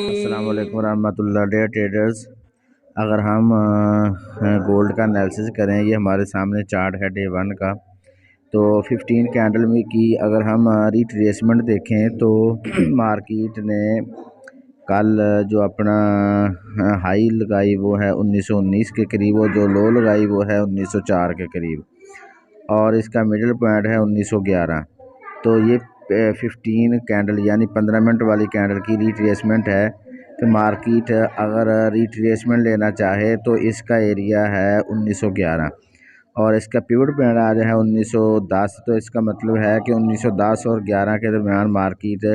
अस्सलाम वालेकुम रहमतुल्लाह डेयर ट्रेडर्स। अगर हम गोल्ड का एनालिसिस करें, ये हमारे सामने चार्ट है डे वन का। तो 15 कैंडल में की अगर हम रिट्रेसमेंट देखें तो मार्केट ने कल जो अपना हाई लगाई वो है 1919 के करीब, और जो लो लगाई वो है 1904 के करीब, और इसका मिडिल पॉइंट है 1911। तो ये 15 कैंडल यानी 15 मिनट वाली कैंडल की रिट्रेसमेंट है। तो मार्केट अगर रिट्रेसमेंट लेना चाहे तो इसका एरिया है 1911, और इसका पिवट पॉइंट आज है 1910। तो इसका मतलब है कि 1910 और 11 के दरमियान मार्केट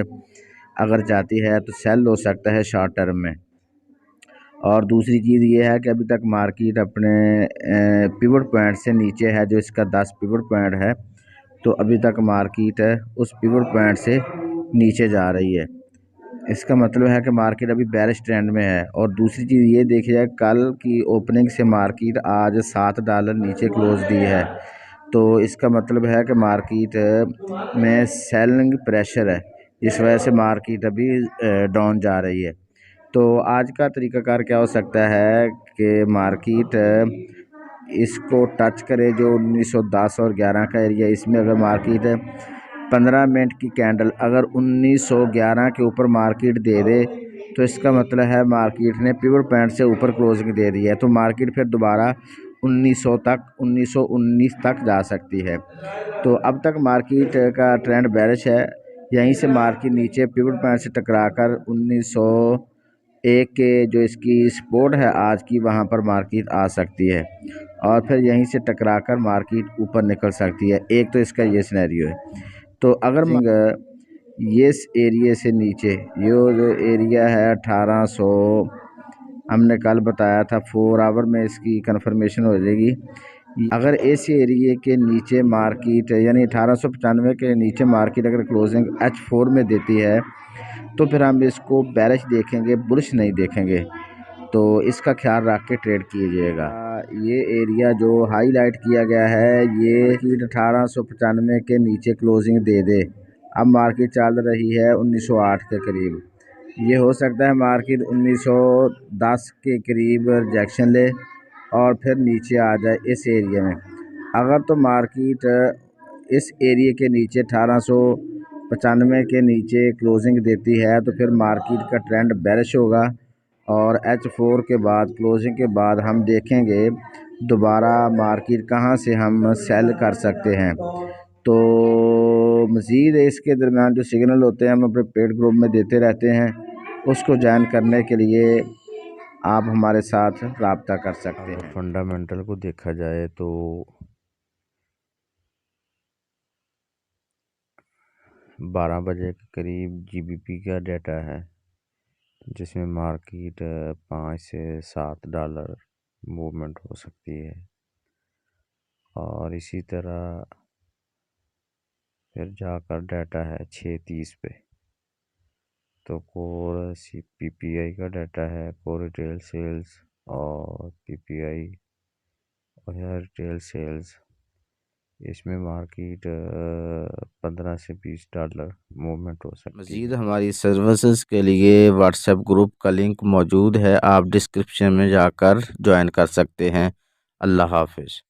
अगर जाती है तो सेल हो सकता है शॉर्ट टर्म में। और दूसरी चीज़ ये है कि अभी तक मार्केट अपने पिवट पॉइंट से नीचे है, जो इसका 10 पिवट पॉइंट है। तो अभी तक मार्केट उस पिवट पॉइंट से नीचे जा रही है। इसका मतलब है कि मार्केट अभी बेरिश ट्रेंड में है। और दूसरी चीज़ ये देखी जाए, कल की ओपनिंग से मार्केट आज $7 नीचे क्लोज दी है। तो इसका मतलब है कि मार्केट में सेलिंग प्रेशर है, इस वजह से मार्केट अभी डाउन जा रही है। तो आज का तरीकाकार क्या हो सकता है कि मार्केट इसको टच करे, जो 1910 और 11 का एरिया, इसमें अगर मार्केट 15 मिनट की कैंडल अगर 1911 के ऊपर मार्केट दे दे तो इसका मतलब है मार्केट ने पिवट पॉइंट से ऊपर क्लोजिंग दे दी है। तो मार्केट फिर दोबारा 1900 तक 1919 तक जा सकती है। तो अब तक मार्केट का ट्रेंड बेरिश है। यहीं से मार्केट नीचे पिवट पॉइंट से टकरा कर 1901 के जो इसकी सपोर्ट है आज की, वहां पर मार्केट आ सकती है, और फिर यहीं से टकराकर मार्केट ऊपर निकल सकती है। एक तो इसका ये सिनेरियो है। तो अगर ये इस एरिया से नीचे, ये जो एरिया है 1800, हमने कल बताया था 4 आवर में इसकी कंफर्मेशन हो जाएगी। अगर इस एरिए के नीचे मार्केट यानी 1895 के नीचे मार्केट अगर क्लोजिंग H4 में देती है तो फिर हम इसको बेरिश देखेंगे, बुलिश नहीं देखेंगे। तो इसका ख्याल रख के ट्रेड कीजिएगा। ये एरिया जो हाईलाइट किया गया है, ये 1895 के नीचे क्लोजिंग दे दे। अब मार्केट चल रही है 1908 के करीब। ये हो सकता है मार्केट 1910 के करीब रिजेक्शन ले और फिर नीचे आ जाए इस एरिया में। अगर तो मार्केट इस एरिया के नीचे 1895 के नीचे क्लोजिंग देती है तो फिर मार्केट का ट्रेंड बेरिश होगा, और H4 के बाद क्लोजिंग के बाद हम देखेंगे दोबारा मार्केट कहां से हम सेल कर सकते हैं। तो मज़ीद इसके दरमियान जो सिग्नल होते हैं हम अपने पेड ग्रुप में देते रहते हैं, उसको ज्वाइन करने के लिए आप हमारे साथ रब्ता कर सकते हैं। फंडामेंटल को देखा जाए तो 12 बजे के करीब GBP का डाटा है, जिसमें मार्केट $5 से $7 मूवमेंट हो सकती है। और इसी तरह फिर जाकर डाटा है 6:30 पे, तो कोर PPI का डाटा है, कोर रिटेल सेल्स और PPI और रिटेल सेल्स। इसमें मार्केट $15 से $20 मूवमेंट हो सकती है। मज़ीद हमारी सर्विसेज के लिए व्हाट्सएप ग्रुप का लिंक मौजूद है, आप डिस्क्रिप्शन में जाकर ज्वाइन कर सकते हैं। अल्लाह हाफिज़।